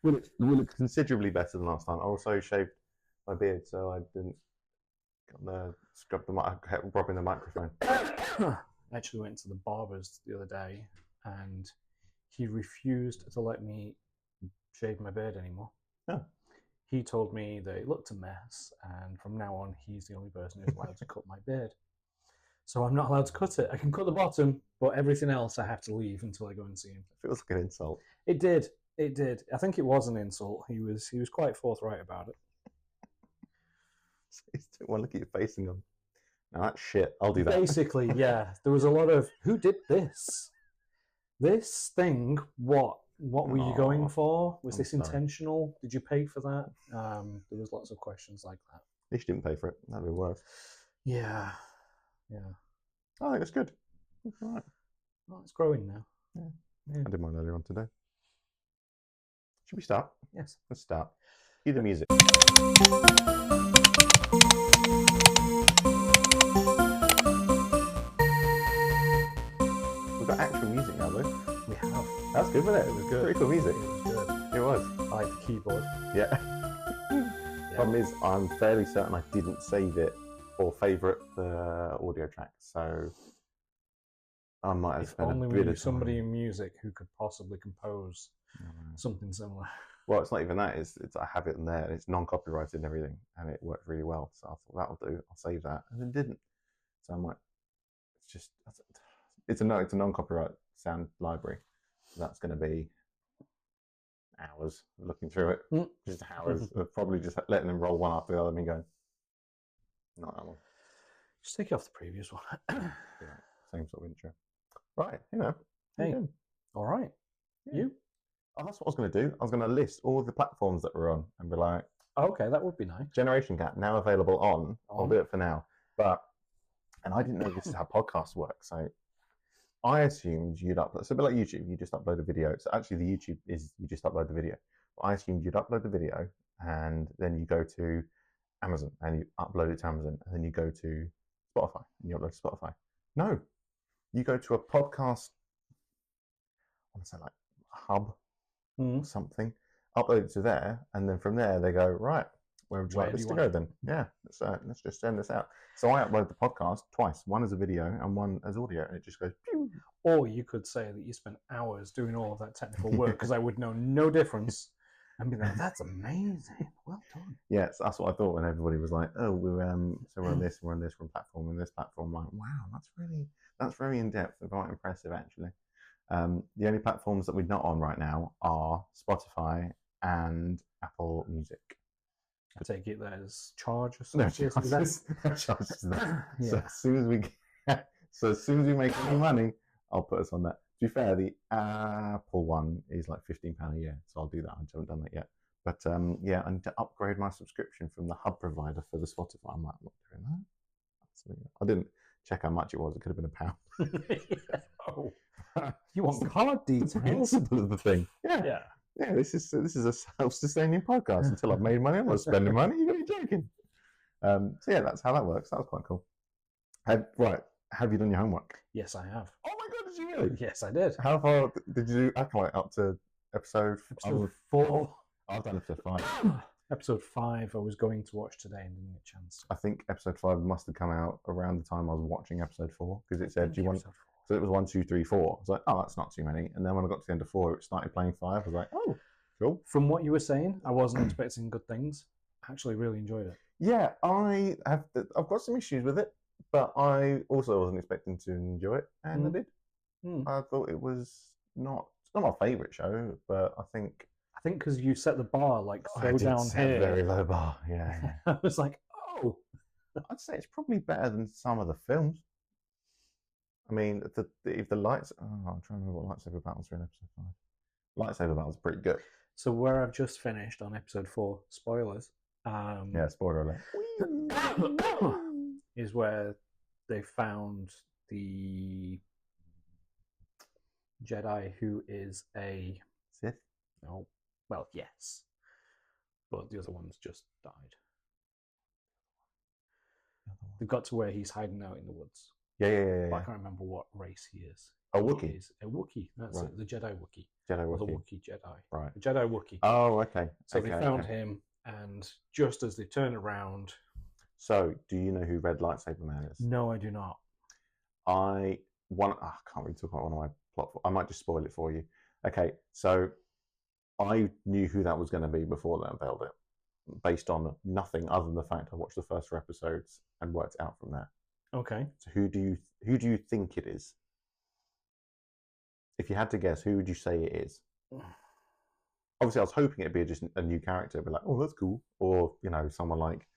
will look considerably better than last time. I also shaved my beard, so I didn't scrub the mic, rubbing the microphone. I actually went to the barber's the other day, and he refused to let me shave my beard anymore. Oh. He told me that it looked a mess, and from now on, he's the only person who's allowed to cut my beard. So I'm not allowed to cut it. I can cut the bottom, but everything else I have to leave until I go and see him. It feels like an insult. It did. It did. I think it was an insult. He was quite forthright about it. He didn't want to look at your face and go, "No, that's shit. I'll do that." Basically, yeah. There was a lot of, who did this? This thing, what? What were you going for? Was this intentional? Did you pay for that? There was lots of questions like that. At least you didn't pay for it. That'd be worse. Yeah. I think it's good. It's all right. Well, it's growing now. I did mine earlier on today. Should we start? Yes. Let's start. Cue the music. We've got actual music now, though. We have. That's good, wasn't it? It was good. Pretty cool music. It was good. It was. I like the keyboard. Yeah. Problem is, I'm fairly certain I didn't save it or favourite the audio track, so I might have spent a only bit we of knew time. somebody in music who could possibly compose something similar. Well, it's not even that. It's I have it in there. It's non-copyrighted and everything, and it worked really well. So I thought that'll do. I'll save that, and it didn't. So I might. It's a non-copyright sound library. So that's going to be hours looking through it. Just hours of probably just letting them roll one after the other and going, not that one. Just take it off the previous one. Yeah, same sort of intro. Right, Hey, all right. Yeah. You? Oh, that's what I was going to do. I was going to list all the platforms that we're on and be like, okay, that would be nice. Generation Gap now available on. I'll do it for now. And I didn't know this is how podcasts work. So I assumed you'd upload. It's a bit like YouTube. You just upload a video. So actually, the YouTube is you just upload the video. But I assumed you'd upload the video and then you go to Amazon and you upload it to Amazon and then you go to Spotify and you upload to Spotify. No, you go to a podcast. I want to say like hub or something. Upload it to there, and then from there they go right. Where would you like this to go then? Yeah, let's just send this out. So I upload the podcast twice, one as a video and one as audio, and it just goes pew. Or you could say that you spent hours doing all of that technical work because I would know no difference and be like, that's amazing, well done. Yeah, so that's what I thought when everybody was like, oh, we're on this platform, and this platform. I'm like, wow, that's very in depth and quite impressive actually. The only platforms that we're not on right now are Spotify and Apple Music. I take it there's charge or No something. charges. Yeah. So as soon as we make any money, I'll put us on that. To be fair, the Apple one is like £15 a year, so I'll do that. I haven't done that yet. But I need to upgrade my subscription from the hub provider for the Spotify. I'm like, I'm not doing that. I didn't check how much it was. It could have been £1. Oh, you want card details? Principle of the thing. Yeah. Yeah, this is a self-sustaining podcast. Until I've made money, I'm not spending money. You're going to be joking. So yeah, that's how that works. That was quite cool. Have you done your homework? Yes, I have. Oh my god, did you really? Yes, I did. How far did you do Acolyte up to episode 4? I've done episode 5. Episode 5 I was going to watch today and didn't get a chance. I think episode 5 must have come out around the time I was watching episode 4 because it said, do you want... So it was 1, 2, 3, 4. I was like, oh, that's not too many. And then when I got to the end of 4, it started playing 5. I was like, oh, cool. From what you were saying, I wasn't expecting good things. I actually really enjoyed it. Yeah, I've got some issues with it, but I also wasn't expecting to enjoy it, and I did. I thought it was not my favourite show, but I think because you set the bar like so down here. Very low bar, yeah. I was like, oh. I'd say it's probably better than some of the films. I mean, if the lights... Oh, I'm trying to remember what lightsaber battles are in episode 5. Lightsaber battles are pretty good. So where I've just finished on episode 4, spoilers. Yeah, spoiler alert. Is where they found the Jedi who is a... Sith? No. Well, yes. But the other one's just died. They've got to where he's hiding out in the woods. Yeah. But I can't remember what race he is. A Wookiee. He's a Wookiee. That's right. it, the Jedi Wookiee. Jedi or the Wookiee. Wookiee Jedi. Right. The Jedi Wookiee. Oh, okay. So okay, they found him, and just as they turn around... So, do you know who Red Lightsaber Man is? No, I do not. I can't really talk about one of my plot. I might just spoil it for you. Okay, so I knew who that was going to be before they unveiled it, based on nothing other than the fact I watched the first 4 episodes and worked it out from there. Okay. So who do you think it is? If you had to guess, who would you say it is? Obviously, I was hoping it'd be just a new character, but like, oh, that's cool, or someone like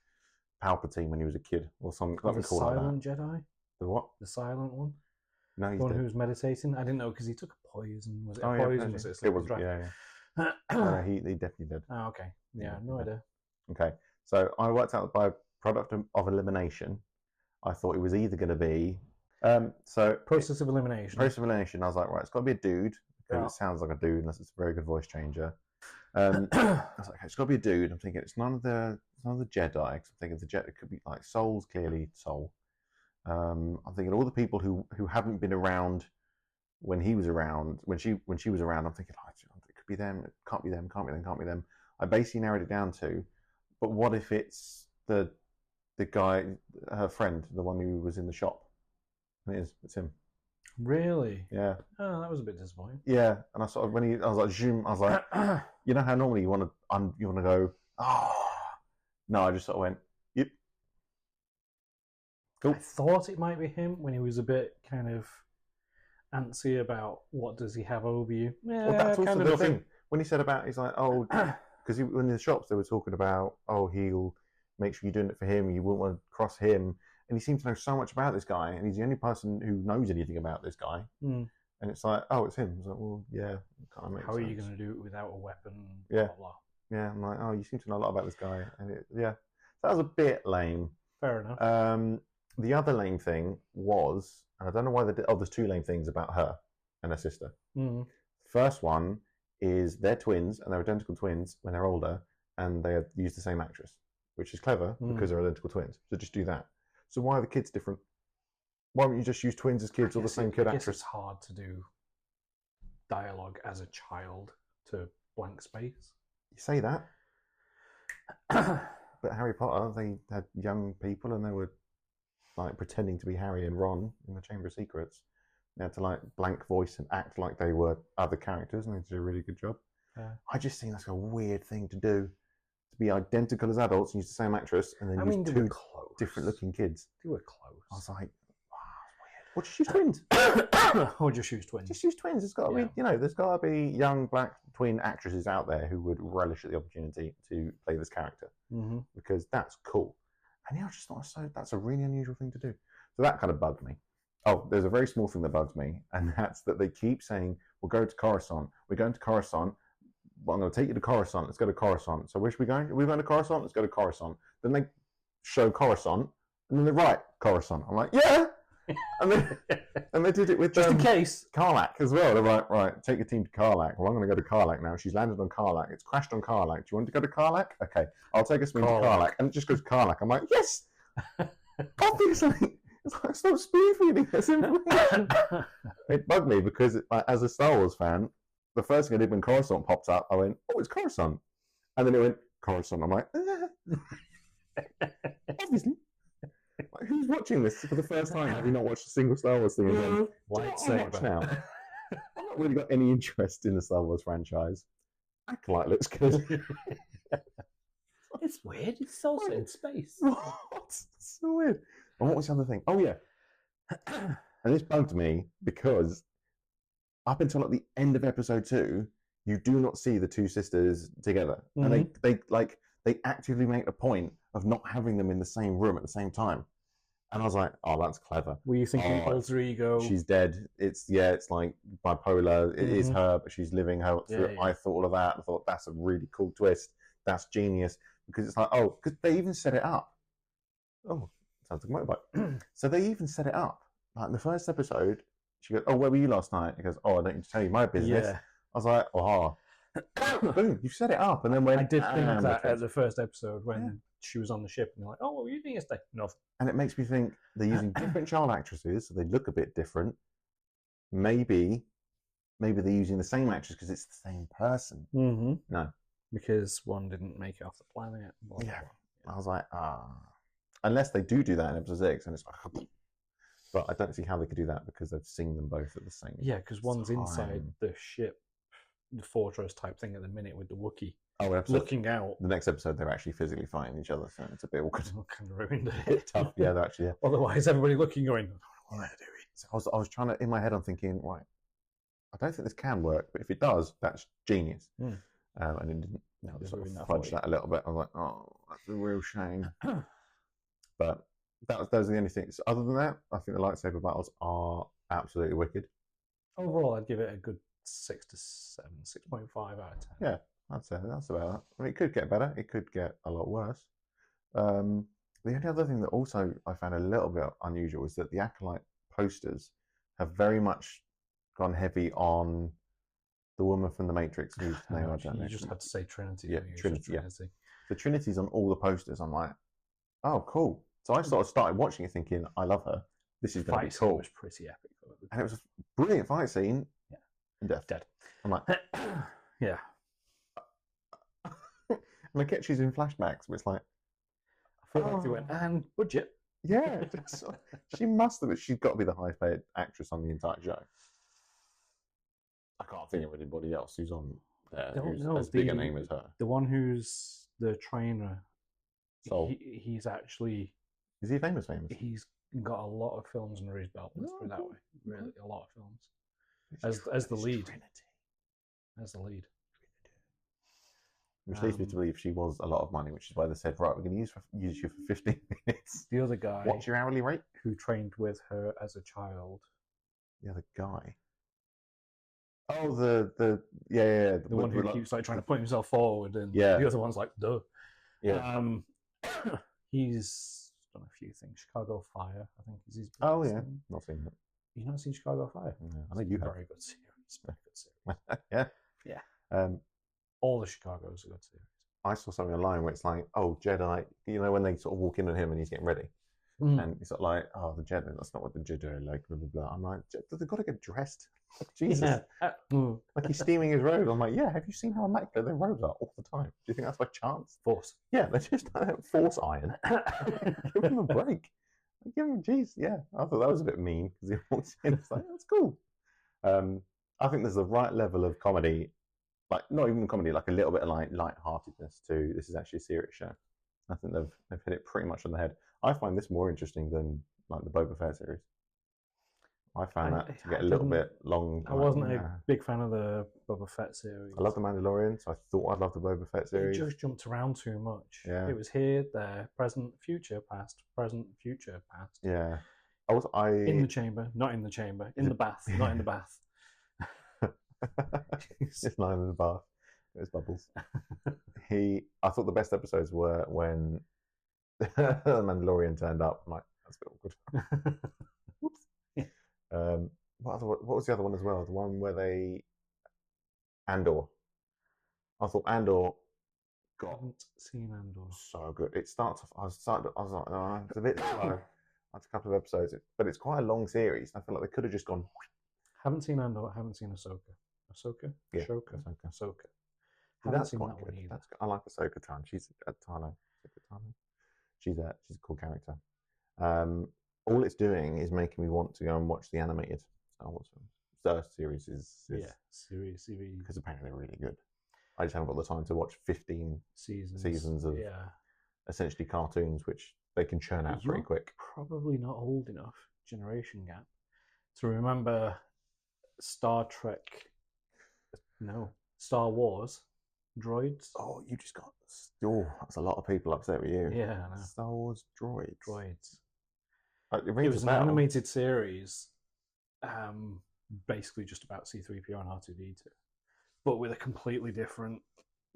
Palpatine when he was a kid, or something. The silent Jedi. The what? The silent one. No, he's the one dead. who was meditating. I didn't know because he took a poison. Was it a Oh, poison? Yeah, Was it it was. Yeah. He definitely did. Oh, okay. Yeah, no idea. Okay, so I worked out by product of elimination. I thought it was either going to be Process of elimination. Process of elimination. I was like, right, it's got to be a dude because it sounds like a dude unless it's a very good voice changer. I was like, okay, it's got to be a dude. I'm thinking it's none of the Jedi. 'Cause I'm thinking the Jedi could be like Soul's clearly Soul. I'm thinking all the people who haven't been around when he was around, when she was around. I'm thinking, oh, it could be them. It can't be them. Can't be them. Can't be them. I basically narrowed it down to, but what if it's the guy, her friend, the one who was in the shop? And it's him. Really? Yeah. Oh, that was a bit disappointing. Yeah, and I sort of I was like, zoom. I was like, you know how normally you want to go, no, I just sort of went, yep. Cool. I thought it might be him when he was a bit kind of antsy about what does he have over you. Yeah, Well, that's also kind of the nothing. thing. When he said about, he's like, oh, because in the shops they were talking about, oh, he'll make sure you're doing it for him. You wouldn't want to cross him. And he seems to know so much about this guy, and he's the only person who knows anything about this guy. Mm. And it's like, oh, it's him. It's like, well, yeah, it kind of makes How sense. are you going to do it without a weapon? Yeah. Blah, blah. Yeah, I'm like, oh, you seem to know a lot about this guy. And so that was a bit lame. Fair enough. The other lame thing was, and I don't know why there's 2 lame things about her and her sister. Mm. First one is they're twins, and they're identical twins when they're older, and they use the same actress, which is clever because they're identical twins. So just do that. So why are the kids different? Why don't you just use twins as kids or the same kid I guess actress? it's hard to do dialogue as a child to blank space. You say that, but Harry Potter, they had young people and they were like pretending to be Harry and Ron in the Chamber of Secrets. They had to like blank voice and act like they were other characters, and they did a really good job. Yeah. I just think that's a weird thing to do, to be identical as adults and use the same actress, and then use 2 different looking kids. They were close. I was like, wow, that's weird. Well, just use twins. Or just use twins. Just use twins. It's got to be, there's got to be young black twin actresses out there who would relish the opportunity to play this character, because that's cool. And I just thought, that's a really unusual thing to do. So that kind of bugged me. Oh, there's a very small thing that bugs me, and that's that they keep saying, we'll go to Coruscant. We're going to Coruscant. Well, I'm going to take you to Coruscant. Let's go to Coruscant. So where should we go? We're going to Coruscant. Let's go to Coruscant. Then they show Coruscant, and then they write Coruscant. I'm like, yeah. And they did it with just in case Karlak as well. They're like, right, take your team to Karlak. Well, I'm going to go to Karlak now. She's landed on Karlak. It's crashed on Karlak. Do you want to go to Karlak? Okay, I'll take us to Karlak. And it just goes Karlak. I'm like, yes. Obviously, it's like, stop spoon feeding this information. It bugged me because, as a Star Wars fan, the first thing I did when Coruscant popped up, I went, oh, it's Coruscant. And then it went, Coruscant. I'm like, obviously. Like, who's watching this for the first time? Have you not watched a single Star Wars thing? And Lightsaber. Now. I've not really got any interest in the Star Wars franchise. Acolyte looks good. It's weird. It's so set in space. What? It's so weird. And what was the other thing? Oh, yeah. And this bugged me because up until at the end of episode 2, you do not see the 2 sisters together. And they actively make a point of not having them in the same room at the same time. And I was like, oh, that's clever. Were you thinking alter ego? She's dead. It's like bipolar. It is her, but she's living her through. Yeah. I thought all of that. I thought that's a really cool twist. That's genius. Because it's like, oh, because they even set it up. Oh, sounds like a motorbike. So they even set it up. Like in the first episode, she goes, oh, where were you last night? He goes, oh, I don't need to tell you my business. Yeah. I was like, oh, boom, you set it up. And then when I did think that at the first episode when she was on the ship and they're like, oh, what were you doing yesterday? Nothing. And it makes me think they're using different child actresses, so they look a bit different. Maybe maybe they're using the same actress because it's the same person. Mm-hmm. No, because one didn't make it off the planet. Blah, blah, Yeah. blah. I was like, unless they do that in episode 6, and it's like, but I don't see how they could do that because they've seen them both at the same. Yeah, because one's inside time. the ship, the fortress type thing at the minute with the Wookiee Oh, episode, looking out. the next episode they're actually physically fighting each other, so it's a bit awkward. Kind of ruined A bit it. tough. Yeah, they're actually. Yeah. Otherwise, everybody looking, going, "What are they doing?" So I was trying to, in my head, I'm thinking, right, I don't think this can work, but if it does, that's genius. Mm. And it didn't. No, Just they're sort doing of that for fudged you. that a little bit. I was like, oh, that's a real shame. But those are the only things. Other than that, I think the lightsaber battles are absolutely wicked. Overall, I'd give it a good 6 to 7, 6.5 out of 10. Yeah, that's about it. I mean, it could get better. It could get a lot worse. The only other thing that also I found a little bit unusual is that the Acolyte posters have very much gone heavy on the woman from the Matrix, whose name I don't know. You just had to say Trinity. Yeah, didn't you? Trinity, Just yeah. Trinity. The Trinity's on all the posters. I'm like, oh, cool. So I sort of started watching it thinking, I love her. This is going to be Fight scene cool. was pretty epic. And it was a brilliant fight scene. Yeah. And death. Dead. I'm like, Yeah. and I kept choosing flashbacks, but it's like, I feel like they went, and budget. yeah, she must have. She's got to be the highest paid actress on the entire show. I can't think of anybody else who's on there who's as big a name as her. The one who's the trainer, Soul. he's actually, Is he famous? he's got a lot of films under his belt. Let's put it that way. Really, a lot of films. As the lead. Trinity. As the lead. Which leads me to believe she was a lot of money, which is why they said, right, we're going to use you for 15 minutes. The other guy What's your hourly rate? who trained with her as a child. The other guy. Oh, the yeah. The one who keeps like trying to put himself forward, and Yeah. the other one's like, duh. Yeah. He's done a few things. Chicago Fire, I think, is his. Oh, biggest yeah. thing. Not seen it. You've not seen Chicago Fire? No, I know you have. Very good series. Very good series. Yeah. Yeah. All the Chicago's a good series. I saw something online where it's like, oh, Jedi, you know, when they sort of walk in on him and he's getting ready. And it's sort of like, oh, the Jedi, that's not what the Jedi are like, blah, blah, blah. I'm like, they've got to get dressed. Like, Jesus. Yeah. Like he's steaming his robes. I'm like, yeah, have you seen how immaculate their robes are all the time? Do you think that's by chance? Force. Yeah, they're just force iron. Give him a break. Give him, geez, yeah. I thought that was a bit mean because he walks in. It's like, that's cool. I think there's the right level of comedy, like not even comedy, like a little bit of like lightheartedness to this is actually a serious show. I think they've hit it pretty much on the head. I find this more interesting than like the Boba Fett series. I found that to get a little bit long. I wasn't a big fan of the Boba Fett series. I love the Mandalorian, so I thought I'd love the Boba Fett series. It just jumped around too much. Yeah. It was here, there, present, future, past, Yeah. In the chamber, not in the chamber. In the bath, not in the bath. It's not in the bath. It was Bubbles. I thought the best episodes were when the Mandalorian turned up. I'm like, that's a bit awkward. Whoops. What was the other one as well? The one where Andor. I thought Andor I haven't seen Andor. so good. It starts off. I was like, oh, it's a bit slow. That's a couple of episodes, but it's quite a long series. I feel like they could have just gone. Haven't seen Andor. Haven't seen Ahsoka. Ahsoka. Yeah, Ahsoka. Ahsoka. Haven't That's seen quite that good. one either. That's, I like Ahsoka Tano. She's a Tano. She's a cool character. All it's doing is making me want to go and watch the animated Star Wars films. The series is series because apparently they're really good. I just haven't got the time to watch 15 seasons of essentially cartoons, which they can churn out pretty quick. Probably not old enough, generation gap, to remember Star Wars droids. Oh, you just got. Oh, that's a lot of people upset with you. Yeah, I know. Star Wars droids. It was an animated series, basically just about C-3PO and R2-D2, but with a completely different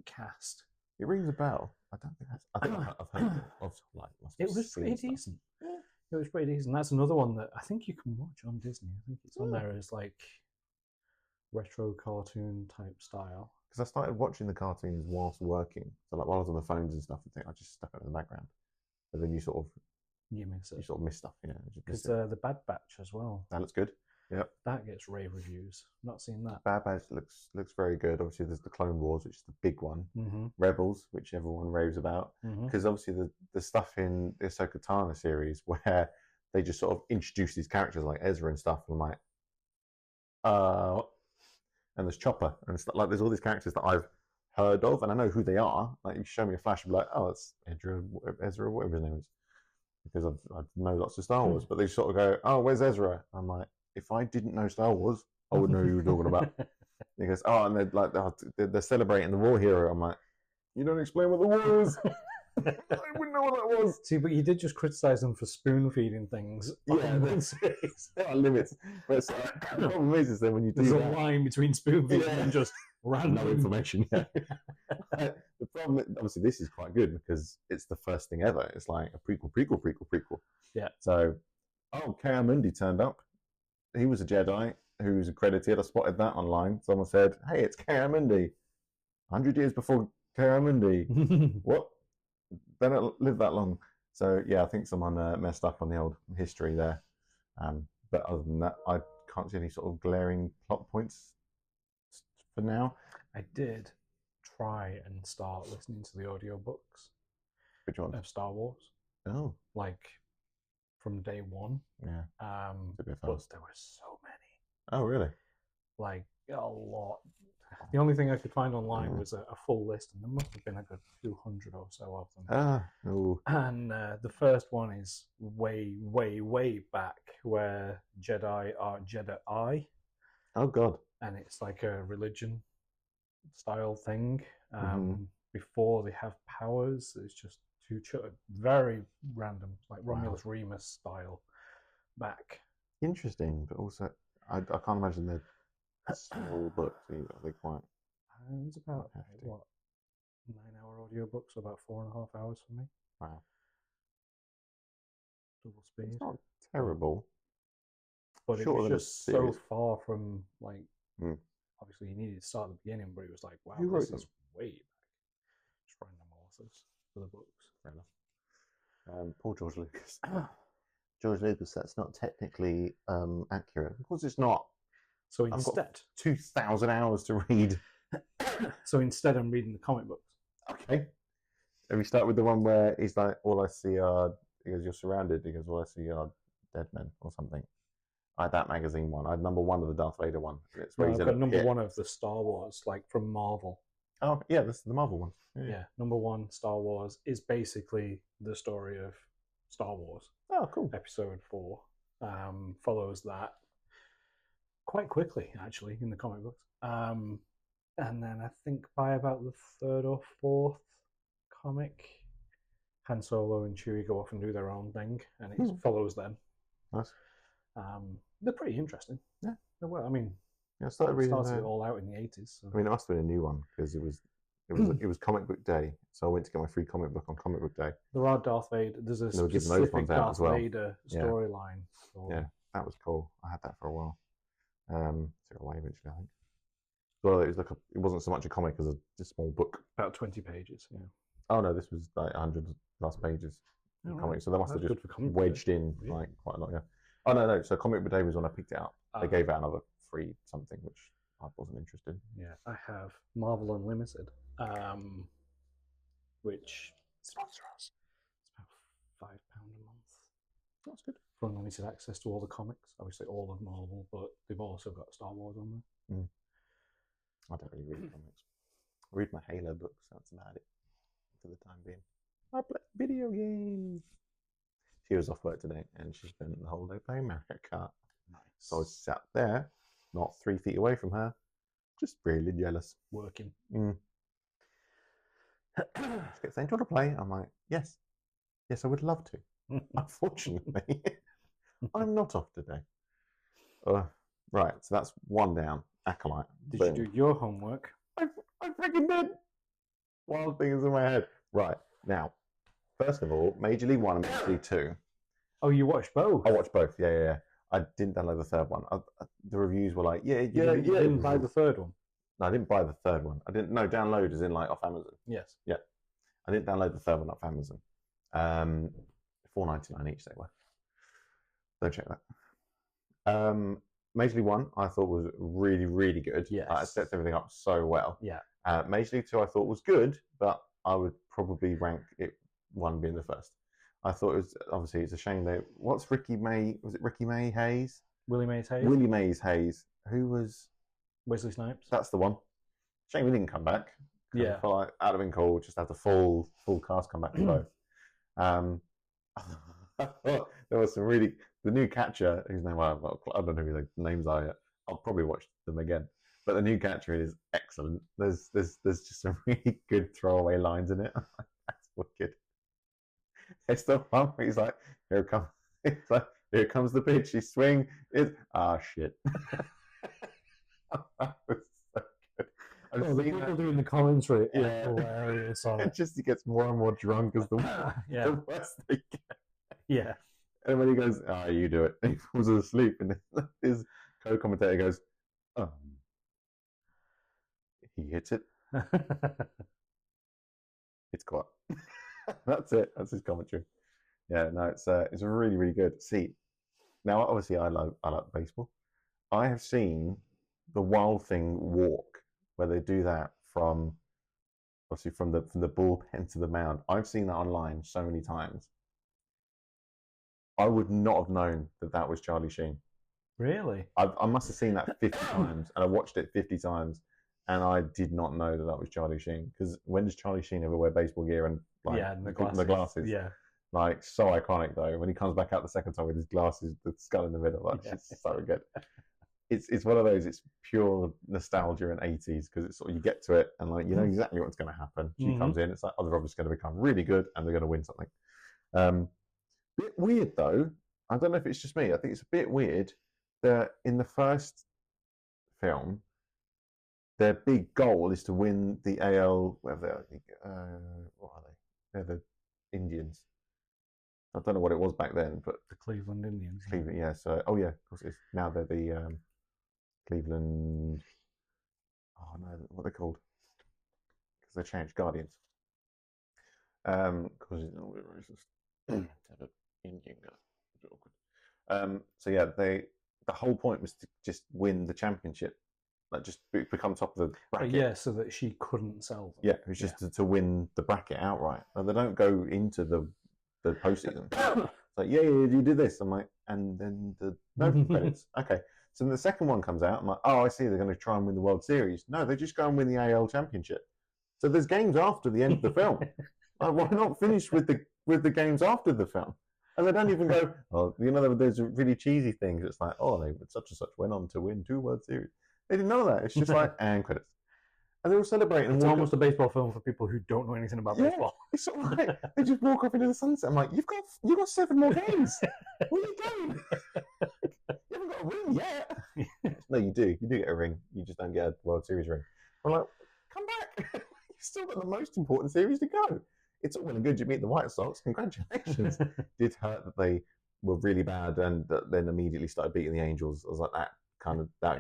cast. It rings a bell. I don't think that's. I think I've heard of like. It was pretty decent. It was pretty decent. That's another one that I think you can watch on Disney. I think it's on there as like retro cartoon type style. Because I started watching the cartoons whilst working. So like while I was on the phones and stuff, I just stuck it in the background. But then you sort of miss it. You sort of miss stuff, yeah. Because the Bad Batch as well. That looks good. Yep. That gets rave reviews. Not seen that. Bad Batch looks very good. Obviously, there's the Clone Wars, which is the big one. Mm-hmm. Rebels, which everyone raves about, because obviously the stuff in the Ahsoka Tano series where they just sort of introduce these characters like Ezra and stuff, and I'm like, and there's Chopper, and it's like there's all these characters that I've heard of, and I know who they are. Like you show me a flash, I'll be like, oh, it's Ezra, whatever his name is, because I know lots of Star Wars. But they sort of go, oh, where's Ezra? I'm like, if I didn't know Star Wars, I wouldn't know who you were talking about. He goes, oh, and they're like, they're celebrating the war hero. I'm like, you don't explain what the war is. I wouldn't know what that was. See, but you did just criticize them for spoon feeding things. Yeah, there are limits. But the problem is that when you do there's that, a line between spoon feeding and just random no information. Yeah. The problem, obviously, this is quite good because it's the first thing ever. It's like a prequel. Yeah. So, Ki-Adi-Mundi turned up. He was a Jedi who was accredited. I spotted that online. Someone said, "Hey, it's Ki-Adi-Mundi." 100 years before Ki-Adi-Mundi. What? They don't live that long. So yeah, I think someone messed up on the old history there. But other than that, I can't see any sort of glaring plot points for now. I did try and start listening to the audiobooks. Which one? Of Star Wars. Oh. Like from day one. Yeah. But there were so many. Oh, really? Like a lot. The only thing I could find online was a full list, and there must have been like a few hundred or so of them. And the first one is way back, where Jedi are Jedi. Oh, God. And it's like a religion style thing. Before they have powers, it's just very random, like Romulus Remus style back. Interesting, but also I can't imagine they're small books either. They're quite. It was about 9-hour audiobook, so about 4.5 hours for me. Wow. Double speed. It's not terrible. But it was just so far from like. Obviously, you needed to start at the beginning, but it was like, wow, this is way back. Just random authors for the books. Fair enough. Poor George Lucas. George Lucas, that's not technically accurate. Of course, it's not. So instead, 2,000 hours to read. So instead, I'm reading the comic books. Okay. And we start with the one where he's like, all I see are, he goes, you're surrounded. He goes, all I see are dead men or something. I had that magazine one. I had number 1 of the Darth Vader one. It's where I've got number 1 of the Star Wars, like from Marvel. Oh, yeah, this is the Marvel one. Yeah, number 1, Star Wars, is basically the story of Star Wars. Oh, cool. Episode 4 follows that quite quickly, actually, in the comic books. And then I think by about the 3rd or 4th comic, Han Solo and Chewie go off and do their own thing, and it follows them. Nice. They're pretty interesting. Yeah. Well, I mean, I started reading it all out in the 80s. So. I mean, it must have been a new one because it was Comic Book Day, so I went to get my free comic book on Comic Book Day. There are Darth Vader. There's a specific Darth Vader storyline. Yeah, that was cool. I had that for a while. Threw it away eventually, I think. Well, it was it wasn't so much a comic as a small book. About 20 pages. Yeah. Oh no, this was like 100+ pages. Comic, so they must have just wedged in like quite a lot. Yeah. Oh no. So Comic Book Day was when I picked it up. They gave out another free something which I wasn't interested in. Yeah, I have Marvel Unlimited, which sponsor us. It's about £5 a month. That's good. For unlimited access to all the comics, obviously all of Marvel, but they've also got Star Wars on there. I don't really read comics. I read my Halo books. That's about it for the time being. I play video games. She was off work today, and she spent the whole day playing Mario Kart. Nice. So I was sat there, not 3 feet away from her, just really jealous. Working. She kept saying, "Do you want to play?" I'm like, "Yes, I would love to." Unfortunately, I'm not off today. Right, so that's 1 down. Acolyte. Did you do your homework? I freaking did. Wild things in my head. Right, now, first of all, Major League 1 and Major League 2. Oh, you watched both? I watched both, yeah. I didn't download the third one. The reviews were like, yeah. You didn't buy the third one? No, I didn't buy the third one. I didn't. No, download is in like off Amazon. Yes. Yeah. I didn't download the third one off Amazon. $4.99 each they were. Don't check that. Major League 1 I thought was really, really good. Yes. It sets everything up so well. Yeah. Major League 2 I thought was good, but I would probably rank it 1 being the first. I thought it was, obviously, it's a shame that, what's Ricky May, was it Ricky May Hayes? Willie Mays Hayes. Willie Mays Hayes, who was... Wesley Snipes. That's the one. Shame he didn't come back. Yeah. I feel like that'd have been cool, just have the full cast come back to both. There was some really... The new catcher, whose name I don't know who the names are yet. I'll probably watch them again. But the new catcher is excellent. There's just some really good throwaway lines in it. That's wicked. It's the one where he's like, here comes the pitch. You swing. It's shit. That was so good. The people doing the commentary are hilarious. It just he gets more and more drunk as the worse they get. Yeah. And when he goes, you do it, and he falls asleep, and his co-commentator goes, he hits it. It's got. That's it. That's his commentary. Yeah, no, it's really, really good. See, now obviously I like baseball. I have seen the Wild Thing walk where they do that from the bullpen to the mound. I've seen that online so many times. I would not have known that was Charlie Sheen. Really? I must have seen that 50 times, and I watched it 50 times, and I did not know that was Charlie Sheen. Because when does Charlie Sheen ever wear baseball gear and the glasses? Yeah. Like, so iconic though. When he comes back out the second time with his glasses, the skull in the middle, it's so good. It's one of those. It's pure nostalgia in 80s because it's sort of, you get to it and like you know exactly what's going to happen. She comes in, it's like, they're obviously going to become really good and they're going to win something. Bit weird though. I don't know if it's just me. I think it's a bit weird that in the first film, their big goal is to win the AL. Whatever what are they? They're the Indians. I don't know what it was back then, but the Cleveland Indians. Cleveland, yeah. So, of course, it's now they're the Cleveland. Oh no, what are they called? Because they changed Guardians. Because it's not racist. Indian guy. So yeah, the whole point was to just win the championship, like just become top of the bracket. Yeah, so that she couldn't sell them. Yeah, it was just to win the bracket outright. And they don't go into the postseason. It's like, you did this. I'm like, and then no credits. Okay. So then the second one comes out. I'm like, I see. They're going to try and win the World Series. No, they just go and win the AL Championship. So there's games after the end of the film. Like, why not finish with the games after the film? And they don't even go, there's really cheesy things. It's like, they such and such went on to win 2 World Series. They didn't know that. It's just like, and credits. And they were celebrating. It's almost a baseball film for people who don't know anything about baseball. It's all right. They just walk off into the sunset. I'm like, you've got 7 more games. What are you doing? You haven't got a ring yet. No, you do. You do get a ring. You just don't get a World Series ring. I'm like, come back. You've still got the most important series to go. It's all well and good you beat the White Sox. Congratulations. Did hurt that they were really bad and then immediately started beating the Angels. I was like, that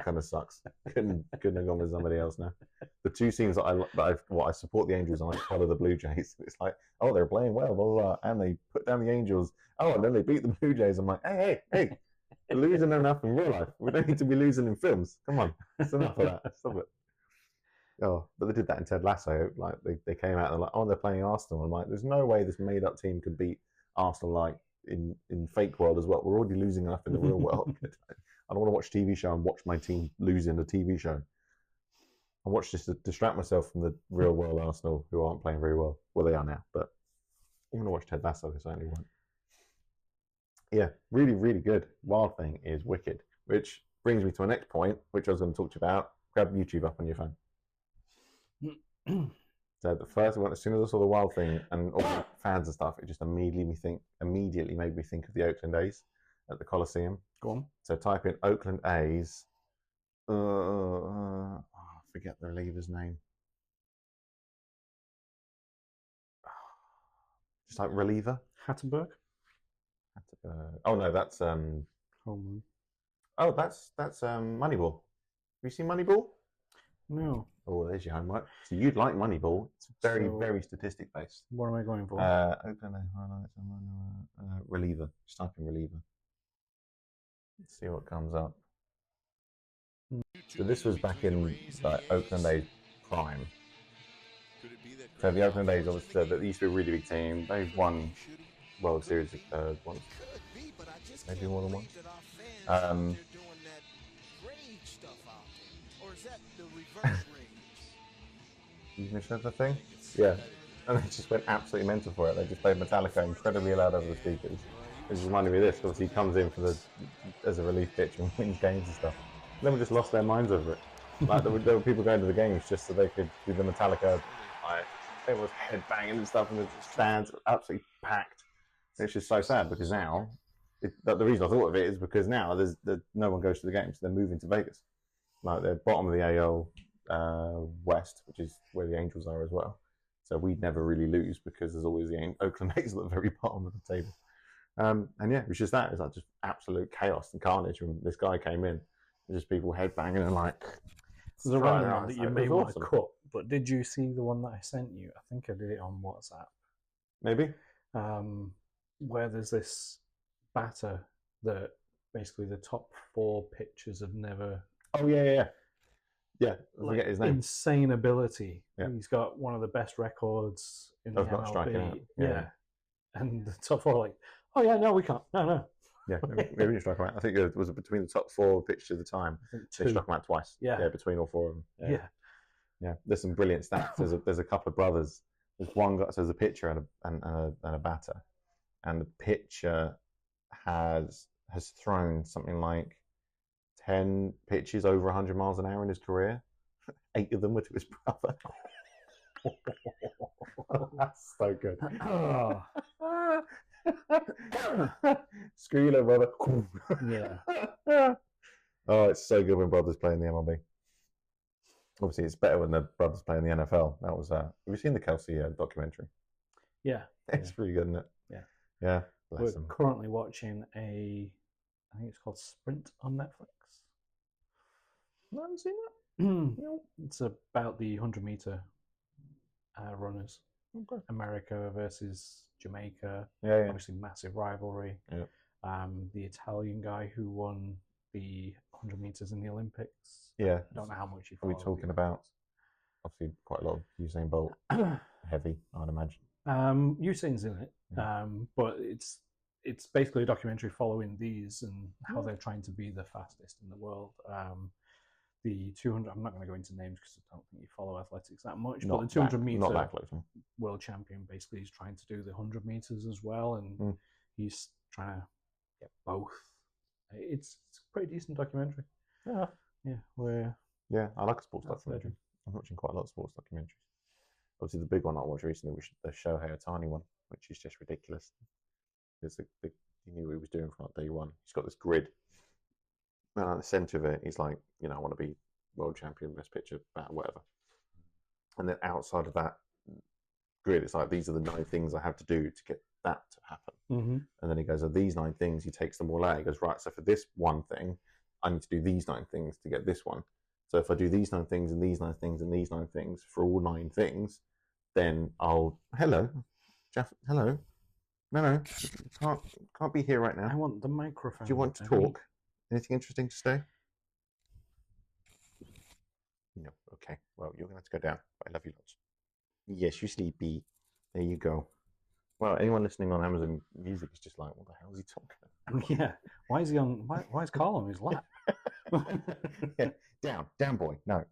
kind of sucks. Couldn't have gone with somebody else now. The 2 teams that I support the Angels and I follow the Blue Jays. It's like, they're playing well, blah, blah, blah, and they put down the Angels. And then they beat the Blue Jays. I'm like, hey, we're losing enough in real life. We don't need to be losing in films. Come on, it's enough of that. Stop it. But they did that in Ted Lasso. Like they came out and they're like, they're playing Arsenal. I'm like, there's no way this made-up team could beat Arsenal like in fake world as well. We're already losing enough in the real world. I don't want to watch a TV show and watch my team lose in a TV show. I watch just to distract myself from the real world Arsenal who aren't playing very well. Well, they are now, but I'm going to watch Ted Lasso. They certainly won't. Yeah, really, really good. Wild Thing is wicked, which brings me to my next point, which I was going to talk to you about. Grab YouTube up on your phone. So the first one, as soon as I saw the Wild Thing and all the fans and stuff, it just immediately made me think of the Oakland A's at the Coliseum. Go on. So type in Oakland A's. I forget the reliever's name. Just like reliever. Hatterberg. Oh no, that's Home. Oh, that's Moneyball. Have you seen Moneyball? No. Oh, there's your homework. So you'd like Moneyball. It's very, very statistic based. What am I going for? Oakland highlights reliever. Just type in reliever. Let's see what comes up. So this was back in like Oakland A's prime. So the Oakland A's, obviously, they used to be a really big team. They've won World Series once, maybe more than once. You mentioned the thing? Yeah. And they just went absolutely mental for it. They just played Metallica incredibly loud over the speakers. It just reminded me of this. Obviously, he comes in as a relief pitcher and wins games and stuff. And then we just lost their minds over it. Like there were people going to the games just so they could do the Metallica. Like it was headbanging and stuff, and the stands were absolutely packed. It's just so sad because now, the reason I thought of it is because now no one goes to the games. They're moving to Vegas. Like they're bottom of the AL West, which is where the Angels are as well. So we'd never really lose because there's always the Oakland A's at the very bottom of the table. And yeah, it was just that. It was like just absolute chaos and carnage when this guy came in. Just people headbanging and like. There's a random one that you may want to cut, but did you see the one that I sent you? I think I did it on WhatsApp. Maybe. Where there's this batter that basically the top 4 pitchers have never. Oh yeah. Yeah, I forget his name. Insane ability. Yeah. He's got one of the best records in the MLB. Not striking out. Yeah. And the top 4 are like, oh yeah, no, we can't. No. Yeah, maybe you struck him out. I think it was between the top 4 pitchers at the time. They struck him out twice. Yeah, between all 4 of them. Yeah. There's some brilliant stats. There's a couple of brothers. There's one guy. So there's a pitcher and a batter, and the pitcher has thrown something like 10 pitches over 100 miles an hour in his career. 8 of them were to his brother. That's so good. Screw you, little brother. Yeah. Oh, it's so good when brothers play in the MLB. Obviously, it's better when the brothers play in the NFL. That was. Have you seen the Kelsey documentary? Yeah. It's pretty good, isn't it? Yeah. Yeah. We're currently watching I think it's called Sprint on Netflix. I haven't seen that. It's about the 100-meter runners. Okay. America versus Jamaica. Yeah. Obviously, massive rivalry. Yeah. The Italian guy who won the 100 meters in the Olympics. Yeah. I don't know how much you follow. Are we talking about? Obviously, quite a lot of Usain Bolt. Heavy, I'd imagine. Usain's in it, but it's basically a documentary following these and how they're trying to be the fastest in the world. The 200, I'm not going to go into names because I don't think you follow athletics that much, but the 200 meter world champion basically is trying to do the 100 meters as well, and he's trying to get both. It's a pretty decent documentary. Yeah. Yeah, I like a sports documentary. I'm watching quite a lot of sports documentaries. Obviously, the big one I watched recently was the Shohei Ohtani one, which is just ridiculous. Because he knew what he was doing from day one. He's got this grid. And at the centre of it, he's like, I want to be world champion, best pitcher, whatever. And then outside of that grid, it's like, these are the 9 things I have to do to get that to happen. Mm-hmm. And then he goes, these 9 things, he takes them all out. He goes, right, so for this one thing, I need to do these 9 things to get this one. So if I do these 9 things and these 9 things and these 9 things for all 9 things, then hello, Jeff, hello. No, can't be here right now. I want the microphone. Do you want to talk? Anything interesting to say? No. Okay. Well, you're going to have to go down. I love you lots. Yes, you sleepy. There you go. Well, anyone listening on Amazon Music is just like, what the hell is he talking about? Yeah. Why is he on? Why is Carl on his lap? Yeah. Down, boy. No.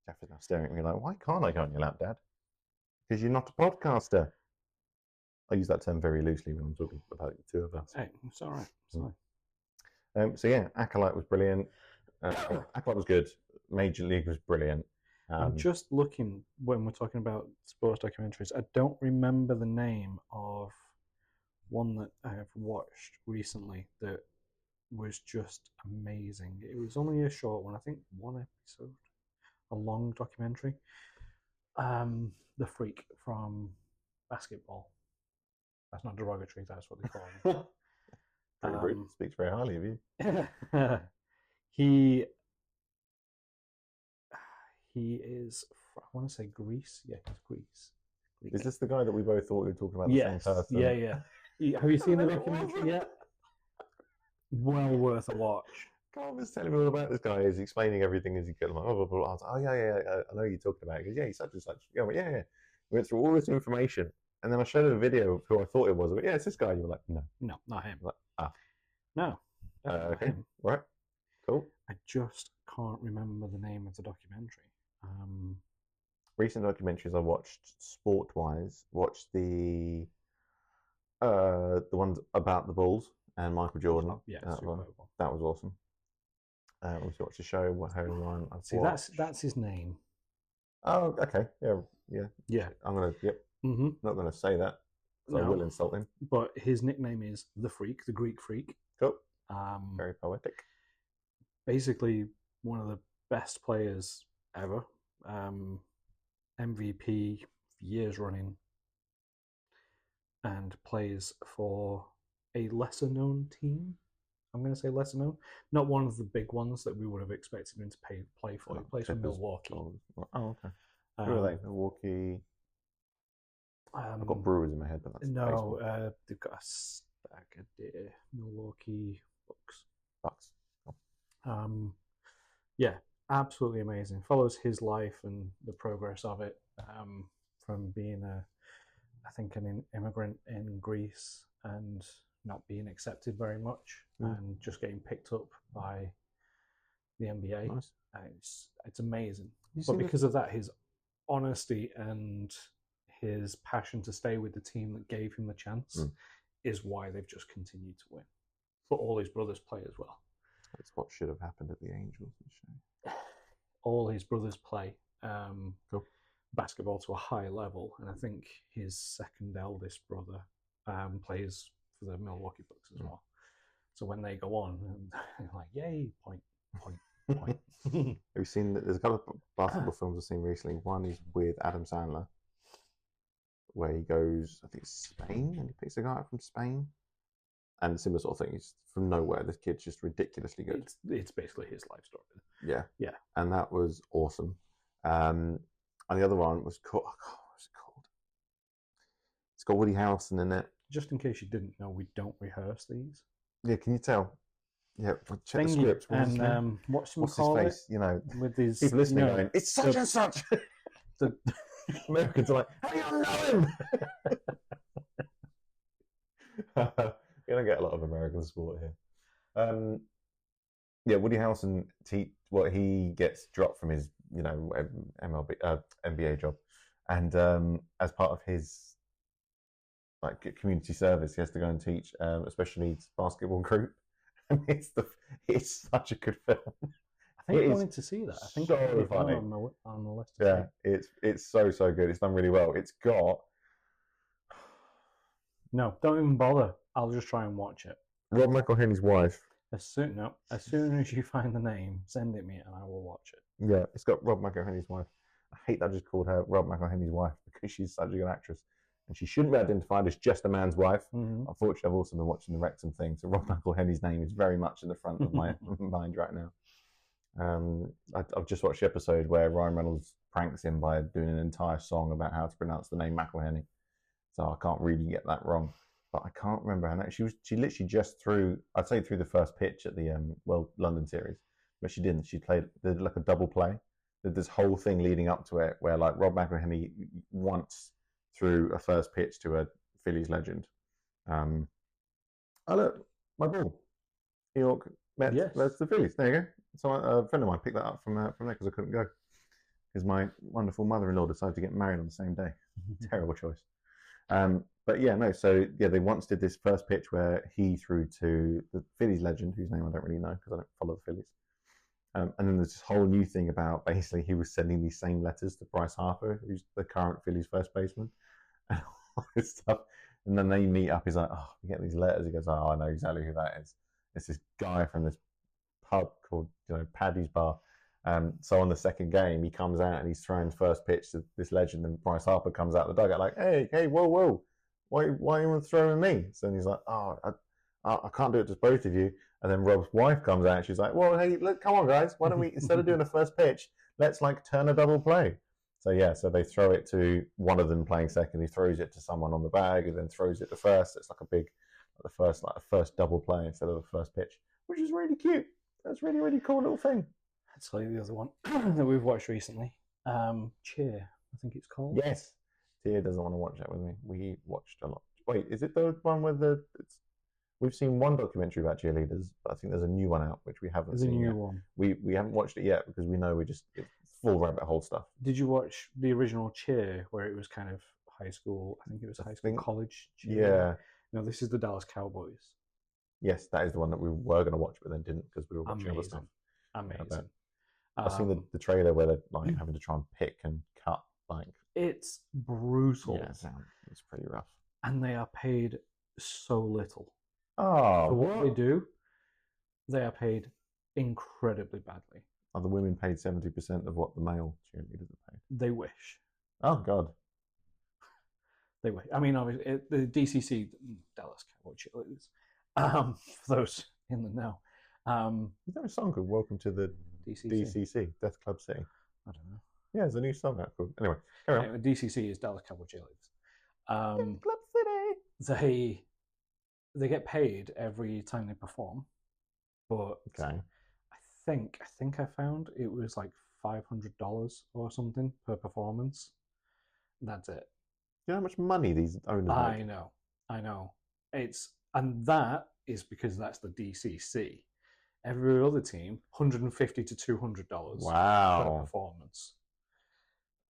Jeff is now staring at me like, why can't I go on your lap, Dad? Because you're not a podcaster. I use that term very loosely when I'm talking about the 2 of us. Hey, it's all right. Sorry. So yeah, Acolyte was brilliant. Acolyte was good. Major League was brilliant. I'm just looking when we're talking about sports documentaries. I don't remember the name of one that I have watched recently that was just amazing. It was only a short one, I think 1 episode, a long documentary. The Freak from basketball. That's not derogatory. That's what they call him. Speaks very highly of you. He is, I want to say Greece. Yeah, he's Greece. Is this the guy that we both thought we were talking about the same person? Yeah. Have you seen the documentary yet? Well worth a watch. Carl was telling me all about this guy. He's explaining everything as he goes. Like, oh, blah, blah, blah. I was like, oh, yeah, I know you're talking about. He goes, yeah, he's such and such. Yeah, went, yeah. We went through all this information. And then I showed him a video of who I thought it was. I went, yeah, it's this guy. And you were like, no. No, not him. Like, ah. No. Okay. Him. Right. Cool. I just can't remember the name of the documentary. Recent documentaries I watched, sport-wise, watched the ones about the Bulls and Michael Jordan. Yeah, that was awesome. We watched the show. That's his name. Oh, okay. Yeah. I'm gonna. Yep. Mm-hmm. Not gonna say that. So I will insult him. But his nickname is the Freak, the Greek Freak. Cool. Very poetic. Basically, one of the best players ever. MVP years running, and plays for a lesser known team. I'm going to say lesser known, not one of the big ones that we would have expected him to play for. He plays for Milwaukee. Oh, okay. Who are they? Milwaukee. I've got Brewers in my head, but that's no. They've got a staggered Milwaukee Bucks. Oh. Yeah, absolutely amazing. Follows his life and the progress of it, from being an immigrant in Greece and not being accepted very much, and just getting picked up by the NBA. Nice. It's amazing. But because of that, his honesty and his passion to stay with the team that gave him the chance is why they've just continued to win. But all his brothers play as well. That's what should have happened at the Angels. All his brothers play basketball to a high level, and I think his second eldest brother plays for the Milwaukee Bucks as well. So when they go on, they're like, yay, point. Have you seen that? There's a couple of basketball films I've seen recently. One is with Adam Sandler, where he goes, I think it's Spain, and he picks a guy up from Spain. And similar sort of thing. He's from nowhere. This kid's just ridiculously good. It's basically his life story. Yeah. And that was awesome. And the other one was called, what's it called? It's got Woody Harrelson in it. Just in case you didn't know, we don't rehearse these. Yeah, can you tell? Yeah, check the script. And what's his face? You know, with these people listening going, it's such and such. The Americans are like, how do you know him? You don't get a lot of American sport here. Yeah, Woody Harrelson, he gets dropped from his, NBA job, and as part of his community service, he has to go and teach a special needs basketball group, and it's such a good film. I think I wanted to see that. I think so funny on the list. Yeah, it's so good. It's done really well. It's got. No, don't even bother. I'll just try and watch it. Rob McElhenney's wife. As soon as you find the name, send it me and I will watch it. Yeah, it's got Rob McElhenney's wife. I hate that I just called her Rob McElhenney's wife because she's such a good actress. And she shouldn't be identified as just a man's wife. Mm-hmm. Unfortunately, I've also been watching the Wrexham thing, so Rob McElhenney's name is very much in the front of my mind right now. I've just watched the episode where Ryan Reynolds pranks him by doing an entire song about how to pronounce the name McElhenney. So I can't really get that wrong. But I can't remember her name. She literally just threw the first pitch at the London series, but she didn't. She did like a double play. Did this whole thing leading up to it, where like Rob McElhenney once threw a first pitch to a Phillies legend. Oh look, my ball. New York Mets. Yes. That's the Phillies. There you go. So a friend of mine picked that up from there because I couldn't go because my wonderful mother-in-law decided to get married on the same day. Terrible choice. But yeah, no. So yeah, they once did this first pitch where he threw to the Phillies legend, whose name I don't really know because I don't follow the Phillies. And then there's this whole new thing about basically he was sending these same letters to Bryce Harper, who's the current Phillies first baseman, and all this stuff. And then they meet up. He's like, "Oh, we get these letters." He goes, "Oh, I know exactly who that is. It's this guy from this pub called Paddy's Bar." So on the second game, he comes out and he's throwing first pitch to this legend, and Bryce Harper comes out the dugout like, "Hey, whoa, why are you throwing me?" So he's like, "Oh, I can't do it to both of you." And then Rob's wife comes out and she's like, "Well, hey, look, come on, guys, why don't we instead of doing a first pitch, let's turn a double play." So yeah, so they throw it to one of them playing second. He throws it to someone on the bag and then throws it to first. It's like a first double play instead of a first pitch, which is really cute. That's really, really cool little thing. I'll tell you the other one that we've watched recently. Cheer, I think it's called. Yes. Tia doesn't want to watch that with me. We watched a lot. Wait, is it the one with we've seen one documentary about cheerleaders, but I think there's a new one out which we haven't There's a seen new yet. one. We haven't watched it yet because we know it's full rabbit hole stuff. Did you watch the original Cheer where it was kind of high school? I think it was high school, college cheer. Yeah. No, this is the Dallas Cowboys. Yes, that is the one that we were going to watch, but then didn't because we were watching other stuff. Amazing. I've seen the trailer where they're like having to try and pick and cut. Like it's brutal. Yeah, it's pretty rough. And they are paid so little. Oh, for what they do, they are paid incredibly badly. Are the women paid 70% of what the male cheerleaders are paid? They wish. Oh God. They wish. I mean, obviously, the DCC, Dallas Cowboy cheerleaders. For those in the know. Is there a song called "Welcome to the DCC, Death Club City"? I don't know. Yeah, there's a new song out called. Anyway, carry on. DCC is Dallas Cowboy cheerleaders. Death Club City. They get paid every time they perform, but okay. I think I found it was like $500 or something per performance. That's it. You know how much money these owners make? I know. And that is because that's the DCC. Every other team, $150 to $200 per performance.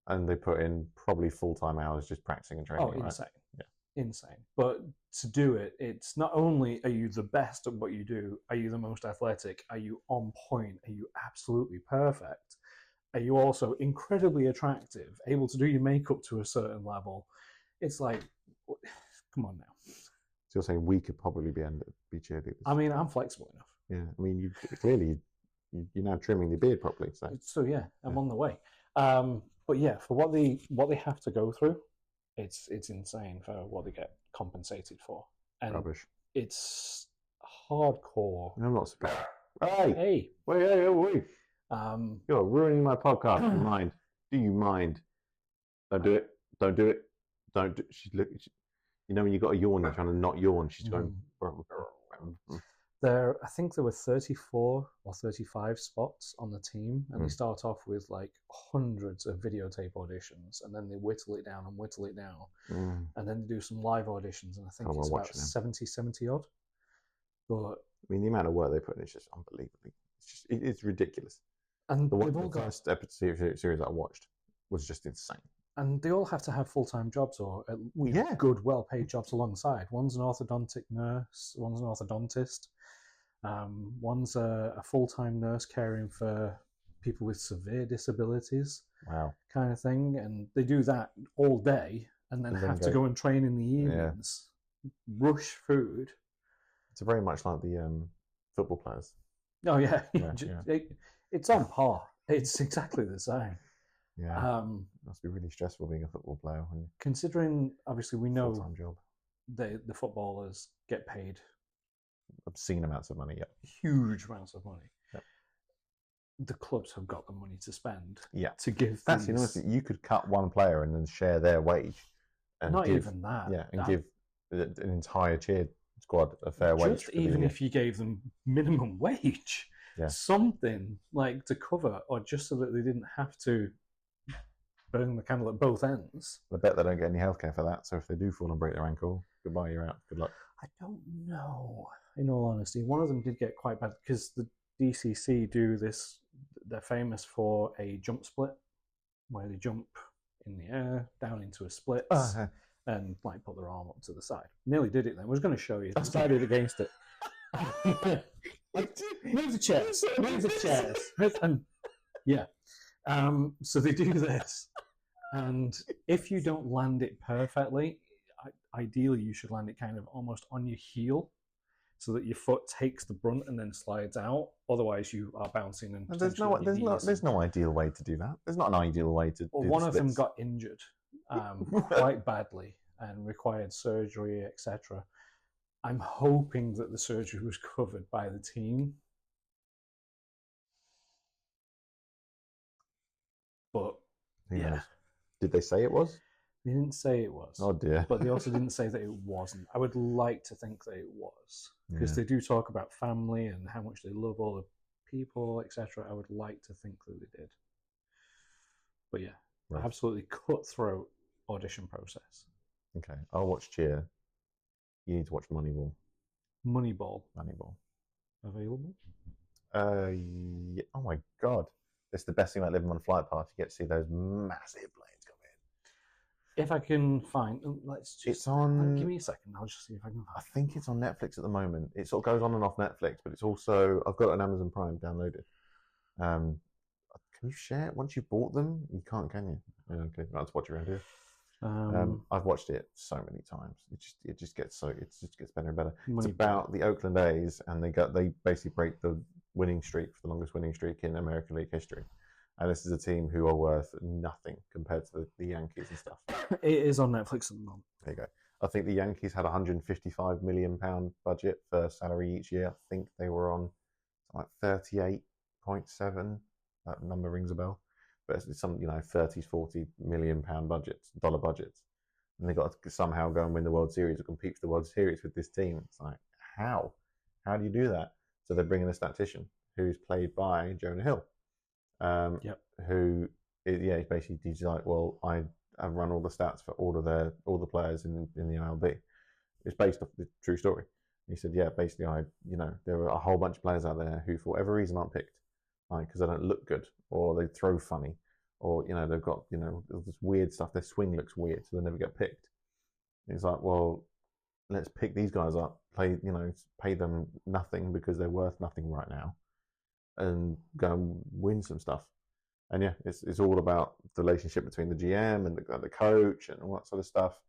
And they put in probably full-time hours just practicing and training. Oh, insane. Right? Yeah. Insane. But to do it, it's not only are you the best at what you do, are you the most athletic, are you on point, are you absolutely perfect, are you also incredibly attractive, able to do your makeup to a certain level. It's like, come on now. So you're saying we could probably be cheerleaders? I mean, I'm flexible enough. Yeah, I mean, you're now trimming the beard properly. So yeah, I'm on the way. But yeah, for what they have to go through, it's insane for what they get compensated for. And rubbish. It's hardcore. I'm not surprised. Hey, wait. You're ruining my podcast. Do you mind? Don't do it. Don't do it. Don't do. You know when you got a yawn, you're trying to not yawn. She's going. I think there were 34 or 35 spots on the team, and they start off with like hundreds of videotape auditions, and then they whittle it down, and then they do some live auditions, and I think it's about 70 odd. But I mean, the amount of work they put in is just unbelievable. It's ridiculous. And the first episode series I watched was just insane. And they all have to have full-time jobs or good, well-paid jobs alongside. One's an orthodontic nurse, one's an orthodontist, one's a full-time nurse caring for people with severe disabilities. Wow. Kind of thing. And they do that all day and then have to go and train in the evenings, rush food. It's very much like the football players. Oh, yeah. It's on par. It's exactly the same. Yeah, must be really stressful being a football player. Considering, obviously, we know full-time job. The footballers get paid obscene amounts of money. Yeah, huge amounts of money. Yep. The clubs have got the money to spend. Yeah, to give. That's you could cut one player and then share their wage. And not even that. Yeah, and give an entire cheer squad a fair wage. Just even if you gave them minimum wage, something like to cover, or just so that they didn't have to burn the candle at both ends. I bet they don't get any healthcare for that. So if they do fall and break their ankle, goodbye, you're out. Good luck. I don't know. In all honesty, one of them did get quite bad because the DCC do this. They're famous for a jump split, where they jump in the air down into a split and like put their arm up to the side. Nearly did it then. I was going to show you. Decided against it. Move the chairs. Move the chairs. And yeah. So they do this, and if you don't land it perfectly, ideally you should land it kind of almost on your heel, so that your foot takes the brunt and then slides out. Otherwise, you are bouncing and there's no ideal way to do that. There's not an ideal way to. Well, one of them got injured quite badly and required surgery, etc. I'm hoping that the surgery was covered by the team. But yeah, did they say it was? They didn't say it was. Oh dear! But they also didn't say that it wasn't. I would like to think that it was, because they do talk about family and how much they love all the people, etc. I would like to think that they did. But yeah, Right. absolutely cutthroat audition process. Okay, I'll watch Cheer. You need to watch Moneyball. Moneyball Moneyball. available? Yeah. Oh my god, it's the best thing about living on a flight path. You get to see those massive planes come in. If I can find, let's just. It's on. Give me a second. I'll just see if I can. I think it's on Netflix at the moment. It sort of goes on and off Netflix, but it's also I've got it on Amazon Prime downloaded. Can you share it once you bought them? You can't, can you? Yeah, okay, I'll just watch it around here. I've watched it so many times. It just gets better and better. It's about the Oakland A's, and they basically break the winning streak for the longest winning streak in American League history. And this is a team who are worth nothing compared to the Yankees and stuff. It is on Netflix at the moment. There you go. I think the Yankees had £155 million budget for salary each year. I think they were on like 38.7. That number rings a bell. But it's some, 30s, $40 million budgets, dollar budgets. And they got to somehow go and win the World Series or compete for the World Series with this team. It's like, how? How do you do that? So they're bringing a statistician who's played by Jonah Hill. Who is he's like, well, I've run all the stats for all the players in the MLB. It's based off the true story. He said, yeah, basically, there are a whole bunch of players out there who, for whatever reason, aren't picked, because they don't look good or they throw funny, or they've got this weird stuff. Their swing looks weird, so they never get picked. And he's like, well, let's pick these guys up, pay them nothing because they're worth nothing right now, and go and win some stuff. And yeah, it's all about the relationship between the GM and the coach and all that sort of stuff.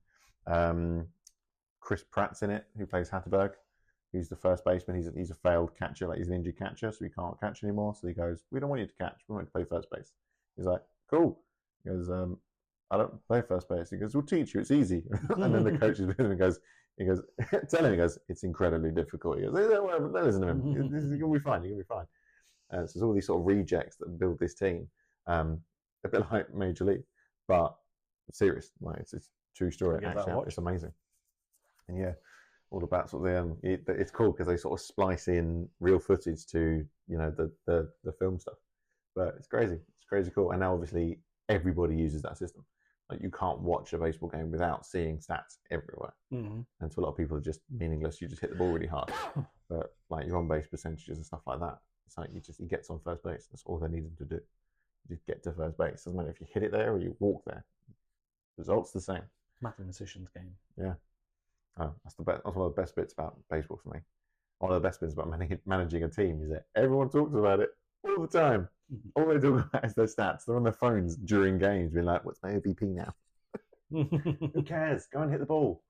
Chris Pratt's in it, who plays Hatterberg, who's the first baseman. He's a failed catcher, he's an injured catcher, so he can't catch anymore. So he goes, we don't want you to catch, we want you to play first base. He's like, cool. He goes, I don't play first base. He goes, we'll teach you, it's easy. And then the coach is with him and he goes, tell him, it's incredibly difficult. He goes, don't listen to him. You're going to be fine, you're going to be fine. So there's all these sort of rejects that build this team. A bit like Major League, but serious. It's a true story. Actually, it's amazing. And yeah, all about sort of it's cool because they sort of splice in real footage to the film stuff. But it's crazy. It's crazy cool. And now obviously everybody uses that system. Like you can't watch a baseball game without seeing stats everywhere. Mm-hmm. And to a lot of people, are just meaningless. You just hit the ball really hard. But like your on base percentages and stuff like that, it's like he gets on first base. That's all they need him to do. Just get to first base. Doesn't matter if you hit it there or you walk there. Results the same. Mathematician's game. Yeah. That's one of the best bits about baseball for me. One of the best bits about managing a team is that everyone talks about it all the time. All they talk about is their stats. They're on their phones during games being like, what's my OBP now? Who cares? Go and hit the ball.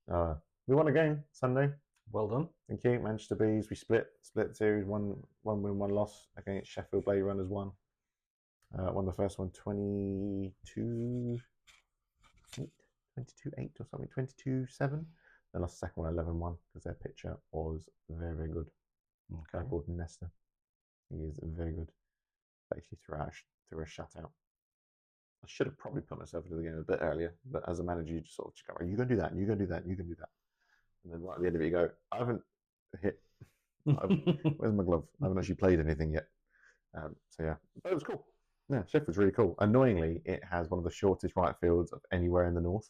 We won a game Sunday. Well done. Thank you. Manchester Bees. We split series. One win, one loss against Sheffield Blade Runners 1. Won the first one 22-8 or something, 22-7. Then lost the second one 11-1 because their pitcher was very, very good. Okay. Guy called Nesta. He is very good. Basically threw a shutout. I should have probably put myself into the game a bit earlier, but as a manager, you just sort of go, you go do that, and you go do that, and you can do that. And then right at the end of it, you go, I haven't hit. Where's my glove? I haven't actually played anything yet. So yeah, but it was cool. Yeah, Sheffield's really cool. Annoyingly, it has one of the shortest right fields of anywhere in the north.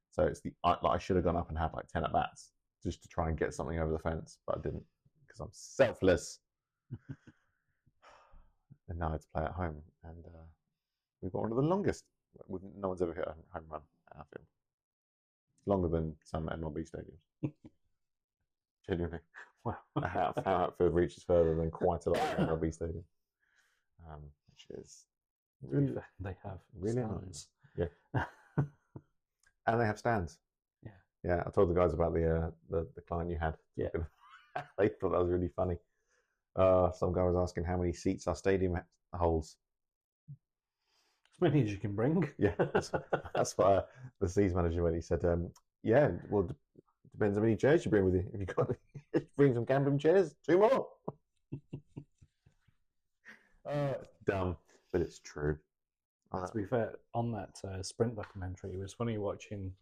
So it's I should have gone up and had like 10 at bats just to try and get something over the fence, but I didn't because I'm selfless. And now I had to play at home, and we've got one of the longest. No one's ever hit a home run at our field. It's longer than some MLB stadiums. Genuinely. Wow. Our outfield reaches further than quite a lot of MLB stadium. Which is really, they have really stands. Nice. Yeah. And they have stands. Yeah. Yeah. I told the guys about the client you had. Yeah. They thought that was really funny. Some guy was asking how many seats our stadium holds. As many as you can bring. Yeah. That's what the Seas manager when he said, yeah, well, depends how many chairs you bring with you. If you got bring some camping chairs, 2 more. Dumb, but it's true. To be fair, on that Sprint documentary, it was funny watching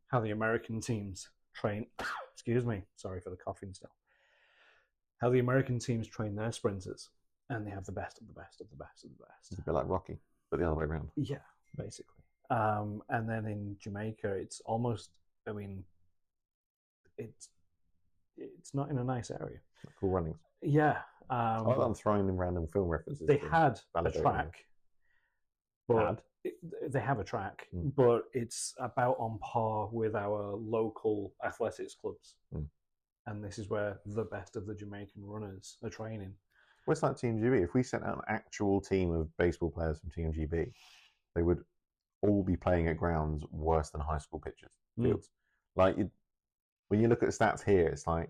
how the American teams train. Excuse me, sorry for the coughing still. how the American teams train their sprinters, and they have the best of the best of the best of the best. It's a bit like Rocky, but the other way around. Yeah, basically. And then in Jamaica, it's almost. I mean, it's not in a nice area. Cool runnings. Yeah. I'm throwing in random film references. They had a track, but they have a track, but it's about on par with our local athletics clubs. And this is where the best of the Jamaican runners are training. Well, it's like Team GB. If we sent out an actual team of baseball players from Team GB, they would all be playing at grounds worse than high school pitches, fields. Like, when you look at the stats here, it's like,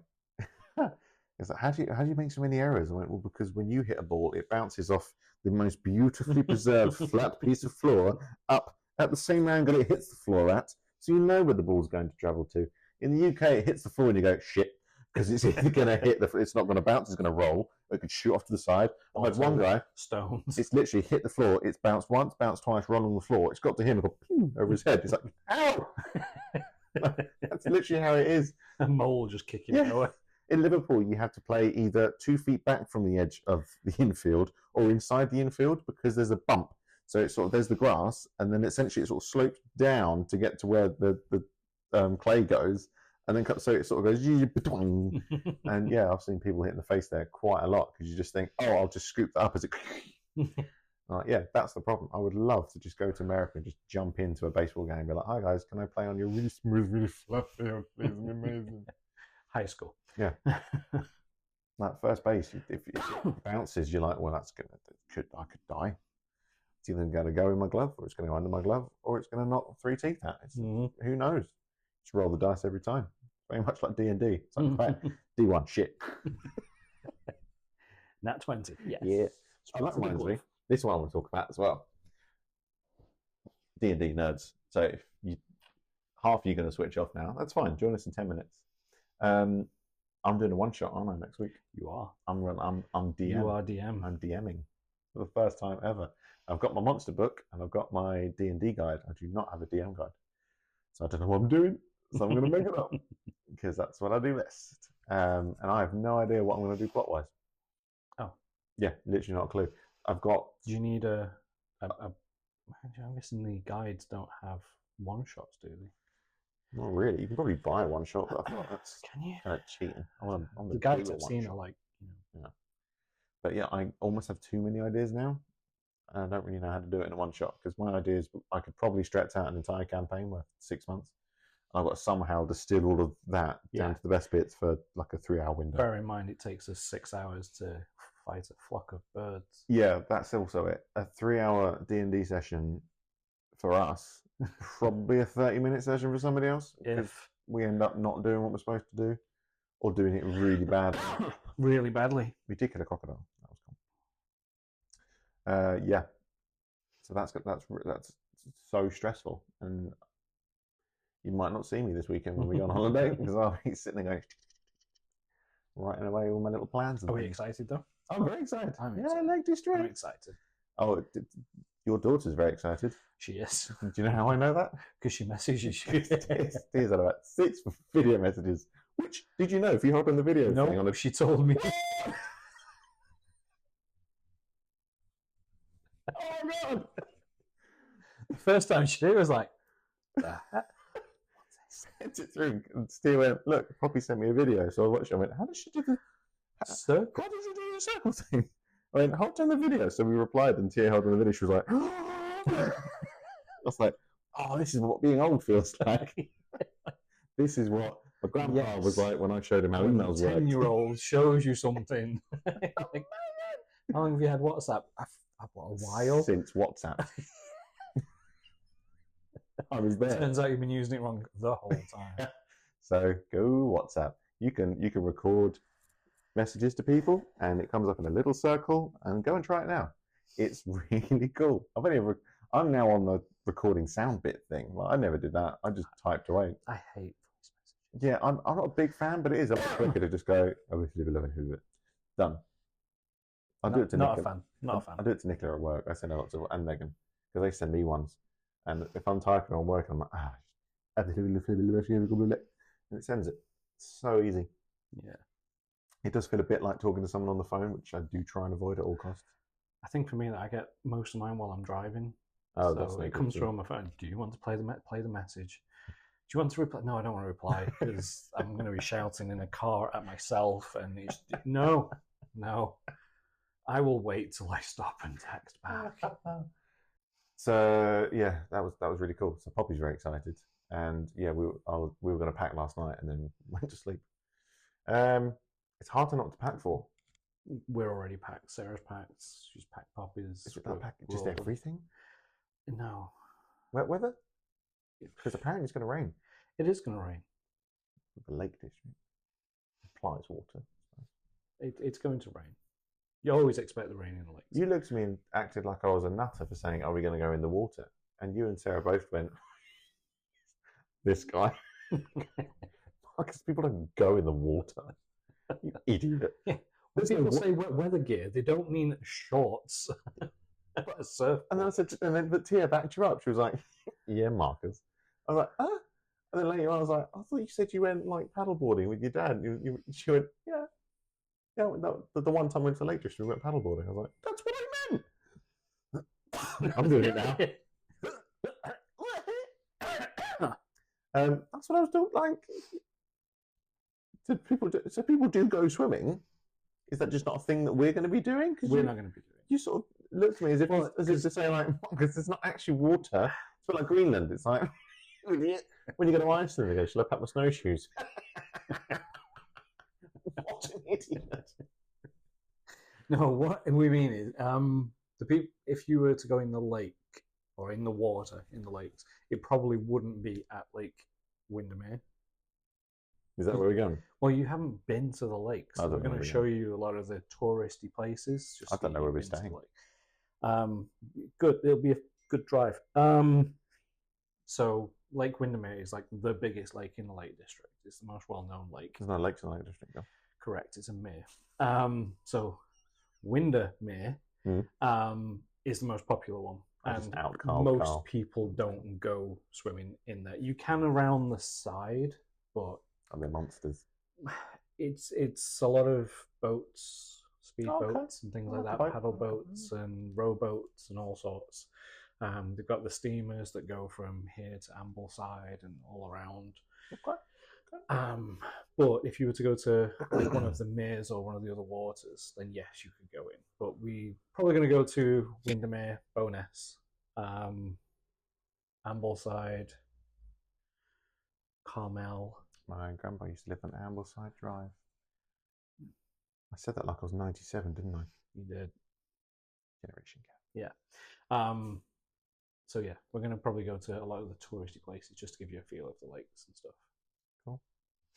how do you make so many errors? I went, well, because when you hit a ball, it bounces off the most beautifully preserved flat piece of floor up at the same angle it hits the floor at, so you know where the ball's going to travel to. In the UK, it hits the floor and you go, shit, because it's either going to hit it's not going to bounce, it's going to roll, or it could shoot off to the side. I had one guy, stones. It's literally hit the floor, it's bounced once, bounced twice, rolled on the floor. It's got to him and go pew, over his head. He's like, ow! That's literally how it is. A mole just kicking it away. In Liverpool, you have to play either 2 feet back from the edge of the infield or inside the infield because there's a bump. So it's sort of, there's the grass, and then essentially it sort of slopes down to get to where the clay goes, and then so it sort of goes, and yeah, I've seen people hit in the face there quite a lot because you just think, oh, I'll just scoop that up as it. Yeah, that's the problem. I would love to just go to America and just jump into a baseball game and be like, hi guys, can I play on your really smooth, really flat field? Please, amazing. High school. Yeah. Like first base, if it bounces, you're like, well, I could die. It's either going to go in my glove, or it's going to go under my glove, or it's going to knock 3 teeth out. Who knows? Just roll the dice every time. Very much like D&D. It's like D1, shit. Nat 20, yes. Yeah. So that reminds me, this is what I want to talk about as well. D&D nerds. So if half of you are going to switch off now, that's fine. Join us in 10 minutes. I'm doing a one-shot, aren't I, next week? You are. I'm DM. You are DM. I'm DMing for the first time ever. I've got my monster book and I've got my D&D guide. I do not have a DM guide, so I don't know what I'm doing. So I'm going to make it up because that's what I do best. And I have no idea what I'm going to do plot-wise. Oh, yeah, literally not a clue. I've got. Do you need a I'm guessing the guides don't have one-shots, do they? Not really. You can probably buy one shot, but I thought that's can you? Kind of cheating. The guides I've seen are like, yeah. But yeah, I almost have too many ideas now. And I don't really know how to do it in a one shot because my ideas, I could probably stretch out an entire campaign worth 6 months. I've got to somehow distill all of that down to the best bits for like a 3-hour window. Bear in mind, it takes us 6 hours to fight a flock of birds. Yeah, that's also it. A 3-hour D&D session for us. Probably a 30-minute session for somebody else if we end up not doing what we're supposed to do or doing it really bad. Really badly. We did kill a crocodile. That was cool. Yeah. So that's so stressful, and you might not see me this weekend when we go on holiday because I'll be sitting there going, writing away all my little plans. Are we excited though? I'm very excited. I'm excited. Oh, your daughter's very excited. She is. Do you know how I know that? Because she messages you. There's about 6 video messages. Which, did you know, if you hold on the video thing on she told me. Oh, God! The first time she did, it was like, the heck? Sent it through, and Steve went, look, Poppy sent me a video, so I watched it. I went, how did she do the circle? How did she do the circle thing? I went, hold on the video. So we replied, and Tia held on the video. She was like, I was like, oh, this is what being old feels like. This is what my grandpa was like when I showed him how emails work. 10-year-old shows you something. Like, how long have you had WhatsApp? I've got a while. Since WhatsApp. I was there. Turns out you've been using it wrong the whole time. So go WhatsApp. You can record messages to people, and it comes up in a little circle. And go and try it now. It's really cool. I'm now on the recording sound bit thing. Well, I never did that. I just typed away. I hate voice messages. Yeah, I'm not a big fan, but it is a lot quicker to just go, I wish you live who it. Done. I do it to Not Nicola. a fan. Not a fan. I do it to Nicola at work. I send a lot to and Megan because they send me ones. And if I'm typing on work, I'm like, and it sends it. It's so easy. Yeah. It does feel a bit like talking to someone on the phone, which I do try and avoid at all costs. I think for me that I get most of mine while I'm driving. Oh, so that's no it good comes too. through on my phone. Do you want to play the message? Do you want to reply? No, I don't want to reply because I'm going to be shouting in a car at myself. And no. I will wait till I stop and text back. So yeah, that was really cool. So Poppy's very excited, and yeah, we were going to pack last night and then went to sleep. It's hard to not to pack for. We're already packed. Sarah's packed. She's packed Poppy's. Is it that pack just everything? No. Wet weather? Because apparently it's going to rain. It is going to rain. The Lake District applies water. It's going to rain. You always expect the rain in the lakes. You looked at me and acted like I was a nutter for saying, "Are we going to go in the water?" And you and Sarah both went, "This guy." Because people don't go in the water. You idiot. Yeah. When people say weather gear, they don't mean shorts. A surfboard. And then I said, but Tia backed you up. She was like, "Yeah, Marcus." I was like, "Huh?" And then later on, I was like, "I thought you said you went like paddleboarding with your dad." She went, "Yeah, yeah." The one time we went to the Lake District, we went paddleboarding. I was like, "That's what I meant." I'm doing it now. That's what I was doing. Like, so people do go swimming. Is that just not a thing that we're going to be doing? We're not going to be doing it. You sort of looked at me as if to say, like, because it's not actually water. It's a bit like Greenland. It's like, when you go to Iceland, they go, "Shall I pack my snowshoes?" What an idiot. No, what we mean is, the people. If you were to go in the lake or in the water in the lakes, it probably wouldn't be at Lake Windermere. Is that where we're going? Well, you haven't been to the lakes. So we're going to show you a lot of the touristy places. I don't know where we're staying. Good. It'll be a good drive. So Lake Windermere is like the biggest lake in the Lake District. It's the most well-known lake. There's no lakes in the Lake District, though. Correct. It's a mere. So Windermere is the most popular one. And most people don't go swimming in there. You can around the side, but are they monsters? It's a lot of boats, speed boats and things like that, paddle boats and rowboats and all sorts. They've got the steamers that go from here to Ambleside and all around. But if you were to go to like one of the meres or one of the other waters, then yes, you could go in. But we're probably going to go to Windermere, Bowness, Ambleside, Carmel. My grandpa used to live on Ambleside Drive. I said that like I was 97, didn't I? You did. Generation gap. Yeah. So yeah, we're going to probably go to a lot of the touristy places just to give you a feel of the lakes and stuff. Cool.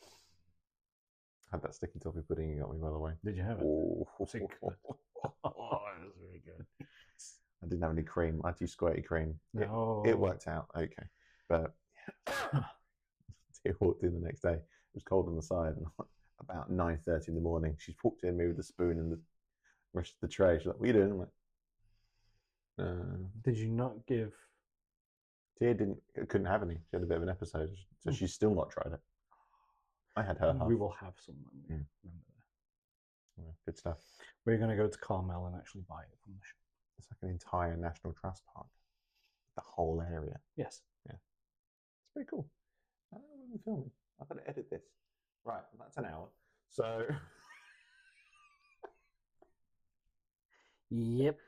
I had that sticky toffee pudding you got me, by the way. Did you have it? Oh, that was very good. I didn't have any cream. I had to use squirty cream. No. It worked out okay. But Tia walked in the next day. It was cold on the side. And about 9:30 in the morning, she walked in me with a spoon and the rest of the tray. She's like, "What are you doing?" I'm like, Did you not give... Tia couldn't have any. She had a bit of an episode, so she's still not tried it. I had her half. We will have some. Remember that. Yeah, good stuff. We're going to go to Carmel and actually buy it from the shop. It's like an entire National Trust park. The whole area. Yes. Yeah. It's pretty cool. I don't know when we're filming. I've got to edit this. Right, that's an hour. So... Yep.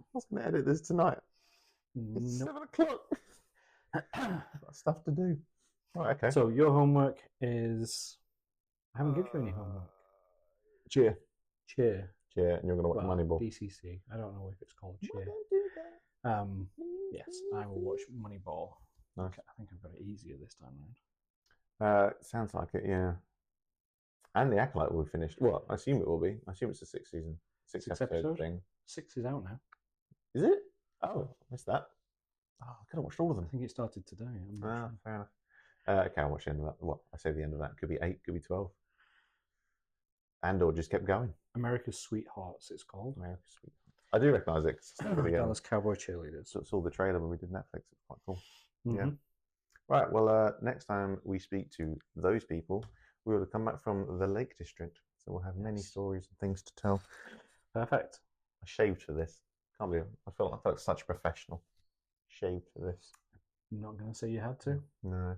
I was going to edit this tonight. It's 7 o'clock. Got stuff to do. Right, okay. So your homework is... I haven't given you any homework. Cheer. Cheer. And you're going to watch Moneyball. DCC. I don't know if it's called Cheer. Yes, I will watch Moneyball. Nice. I think I've got it easier this time around. Sounds like it, yeah. And The Acolyte will be finished. Well, I assume it will be. I assume it's a 6 episode thing. 6 is out now. Is it? Oh, I missed that. Oh, I could have watched all of them. I think it started today. Fair enough. Okay, I'll watch the end of that. Well, I say the end of that. Could be 8, could be 12. Andor just kept going. America's Sweethearts, it's called. America's Sweethearts. I do recognise it. Dallas Cowboy Cheerleaders. So saw the trailer when we did Netflix. It's quite cool. Mm-hmm. Yeah. Right. Well, next time we speak to those people, we will come back from the Lake District. So we'll have many Yes. stories and things to tell. Perfect. I shaved for this. Can't believe it. I felt like such a professional. Shaved for this. I'm not going to say you had to. No.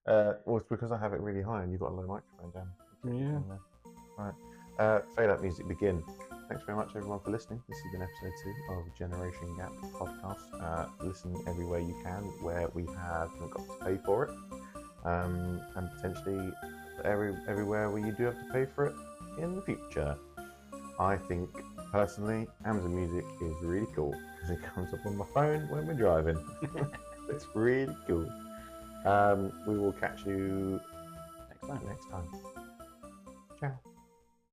Well, it's because I have it really high and you've got a low microphone down. Yeah. Right. Fade out music begin. Thanks very much, everyone, for listening. This has been episode 2 of Generation Gap podcast. Listen everywhere you can, where we haven't got to pay for it, and potentially everywhere where you do have to pay for it in the future. I think personally, Amazon Music is really cool because it comes up on my phone when we're driving. It's really cool. We will catch you Next time. next time. Ciao.